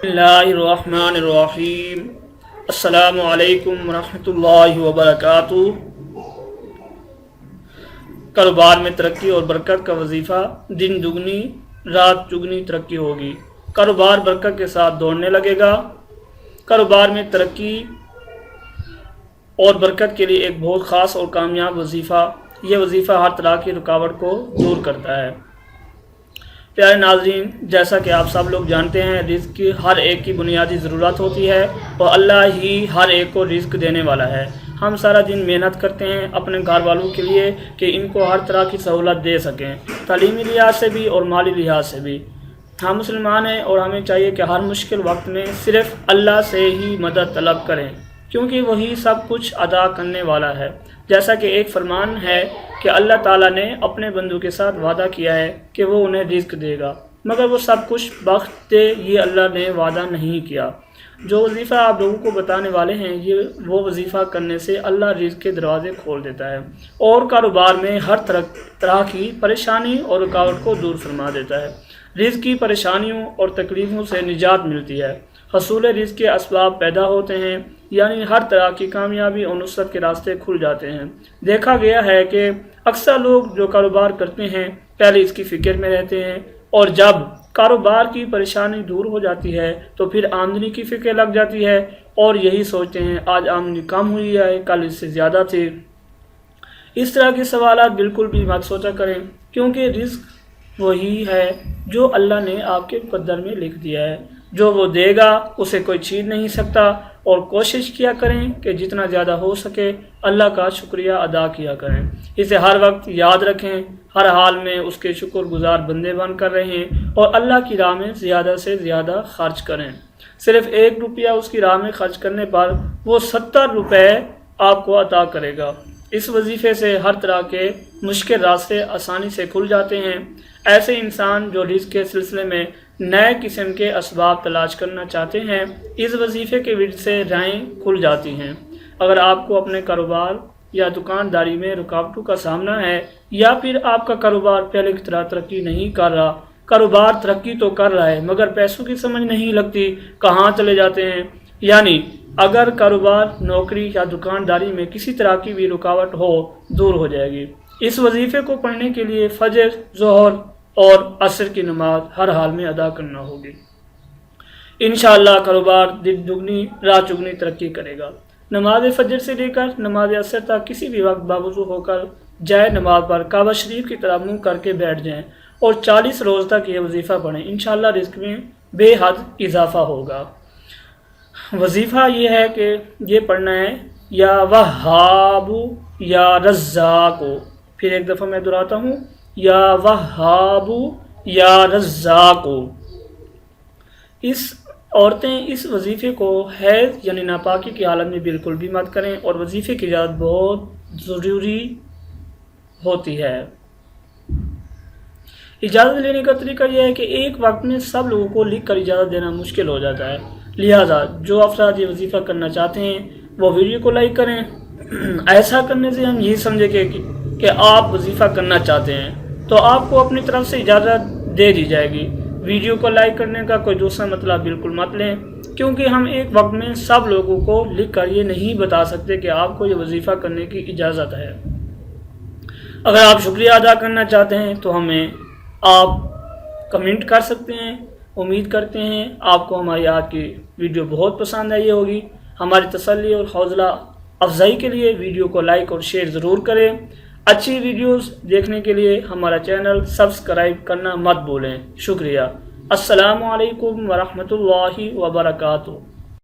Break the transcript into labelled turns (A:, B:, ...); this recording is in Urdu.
A: اللہ الرحمن الرحیم۔ السلام علیکم ورحمۃ اللہ وبرکاتہ۔ کاروبار میں ترقی اور برکت کا وظیفہ، دن دگنی رات چگنی ترقی ہوگی۔ کاروبار برکت کے ساتھ دوڑنے لگے گا۔ کاروبار میں ترقی اور برکت کے لیے ایک بہت خاص اور کامیاب وظیفہ، یہ وظیفہ ہر طرح کی رکاوٹ کو دور کرتا ہے۔ پیارے ناظرین، جیسا کہ آپ سب لوگ جانتے ہیں، رزق کی ہر ایک کی بنیادی ضرورت ہوتی ہے اور اللہ ہی ہر ایک کو رزق دینے والا ہے۔ ہم سارا دن محنت کرتے ہیں اپنے گھر والوں کے لیے کہ ان کو ہر طرح کی سہولت دے سکیں، تعلیمی لحاظ سے بھی اور مالی لحاظ سے بھی۔ ہم مسلمان ہیں اور ہمیں چاہیے کہ ہر مشکل وقت میں صرف اللہ سے ہی مدد طلب کریں، کیونکہ وہی سب کچھ عطا کرنے والا ہے۔ جیسا کہ ایک فرمان ہے کہ اللہ تعالیٰ نے اپنے بندوں کے ساتھ وعدہ کیا ہے کہ وہ انہیں رزق دے گا، مگر وہ سب کچھ بخت دے، یہ اللہ نے وعدہ نہیں کیا۔ جو وظیفہ آپ لوگوں کو بتانے والے ہیں، یہ وہ وظیفہ کرنے سے اللہ رزق کے دروازے کھول دیتا ہے اور کاروبار میں ہر طرح کی پریشانی اور رکاوٹ کو دور فرما دیتا ہے۔ رزق کی پریشانیوں اور تکلیفوں سے نجات ملتی ہے، حصول رزق کے اسباب پیدا ہوتے ہیں، یعنی ہر طرح کی کامیابی اور نصرت کے راستے کھل جاتے ہیں۔ دیکھا گیا ہے کہ اکثر لوگ جو کاروبار کرتے ہیں پہلے اس کی فکر میں رہتے ہیں، اور جب کاروبار کی پریشانی دور ہو جاتی ہے تو پھر آمدنی کی فکر لگ جاتی ہے اور یہی سوچتے ہیں آج آمدنی کم ہوئی ہے، کل اس سے زیادہ تھی۔ اس طرح کے سوالات بالکل بھی مت سوچا کریں، کیونکہ رزق وہی ہے جو اللہ نے آپ کے مقدر میں لکھ دیا ہے۔ جو وہ دے گا اسے کوئی چھین نہیں سکتا، اور کوشش کیا کریں کہ جتنا زیادہ ہو سکے اللہ کا شکریہ ادا کیا کریں۔ اسے ہر وقت یاد رکھیں، ہر حال میں اس کے شکر گزار بندے بن کر رہیں اور اللہ کی راہ میں زیادہ سے زیادہ خرچ کریں۔ صرف 1 روپیہ اس کی راہ میں خرچ کرنے پر وہ 70 روپے آپ کو عطا کرے گا۔ اس وظیفے سے ہر طرح کے مشکل راستے آسانی سے کھل جاتے ہیں۔ ایسے انسان جو رزق کے سلسلے میں نئے قسم کے اسباب تلاش کرنا چاہتے ہیں، اس وظیفے کے وجہ سے راہیں کھل جاتی ہیں۔ اگر آپ کو اپنے کاروبار یا دکانداری میں رکاوٹوں کا سامنا ہے، یا پھر آپ کا کاروبار پہلے کی طرح ترقی نہیں کر رہا، کاروبار ترقی تو کر رہا ہے مگر پیسوں کی سمجھ نہیں لگتی، کہاں چلے جاتے ہیں، یعنی اگر کاروبار، نوکری یا دکانداری میں کسی طرح کی بھی رکاوٹ ہو، دور ہو جائے گی۔ اس وظیفے کو پڑھنے کے لیے فجر، ظہر اور عصر کی نماز ہر حال میں ادا کرنا ہوگی۔ انشاءاللہ کاروبار دن دگنی رات چگنی ترقی کرے گا۔ نماز فجر سے لے کر نماز عصر تک کسی بھی وقت باوضو ہو کر جائے نماز پر کعبہ شریف کی طرف منہ کر کے بیٹھ جائیں اور 40 روز تک یہ وظیفہ پڑھیں، انشاءاللہ رزق میں بے حد اضافہ ہوگا۔ وظیفہ یہ ہے کہ یہ پڑھنا ہے یا وہاب یا رزاق، پھر ایک دفعہ میں دہراتا ہوں، یا وہاب یا رزاق۔ عورتیں اس وظیفے کو حیض یعنی ناپاکی کی حالت میں بالکل بھی مت کریں، اور وظیفے کی اجازت بہت ضروری ہوتی ہے۔ اجازت لینے کا طریقہ یہ ہے کہ ایک وقت میں سب لوگوں کو لکھ کر اجازت دینا مشکل ہو جاتا ہے، لہٰذا جو افراد یہ وظیفہ کرنا چاہتے ہیں وہ ویڈیو کو لائک کریں۔ ایسا کرنے سے ہم یہی سمجھیں کہ آپ وظیفہ کرنا چاہتے ہیں تو آپ کو اپنی طرف سے اجازت دے دی جائے گی۔ ویڈیو کو لائک کرنے کا کوئی دوسرا مطلب بالکل مت لیں، کیونکہ ہم ایک وقت میں سب لوگوں کو لکھ کر یہ نہیں بتا سکتے کہ آپ کو یہ وظیفہ کرنے کی اجازت ہے۔ اگر آپ شکریہ ادا کرنا چاہتے ہیں تو ہمیں آپ کمنٹ کر سکتے ہیں۔ امید کرتے ہیں آپ کو ہماری آج کی ویڈیو بہت پسند آئی ہوگی۔ ہماری تسلی اور حوصلہ افزائی کے لیے ویڈیو کو لائک اور شیئر ضرور کریں۔ اچھی ویڈیوز دیکھنے کے لیے ہمارا چینل سبسکرائب کرنا مت بھولیں۔ شکریہ۔ السلام علیکم ورحمۃ اللہ وبرکاتہ۔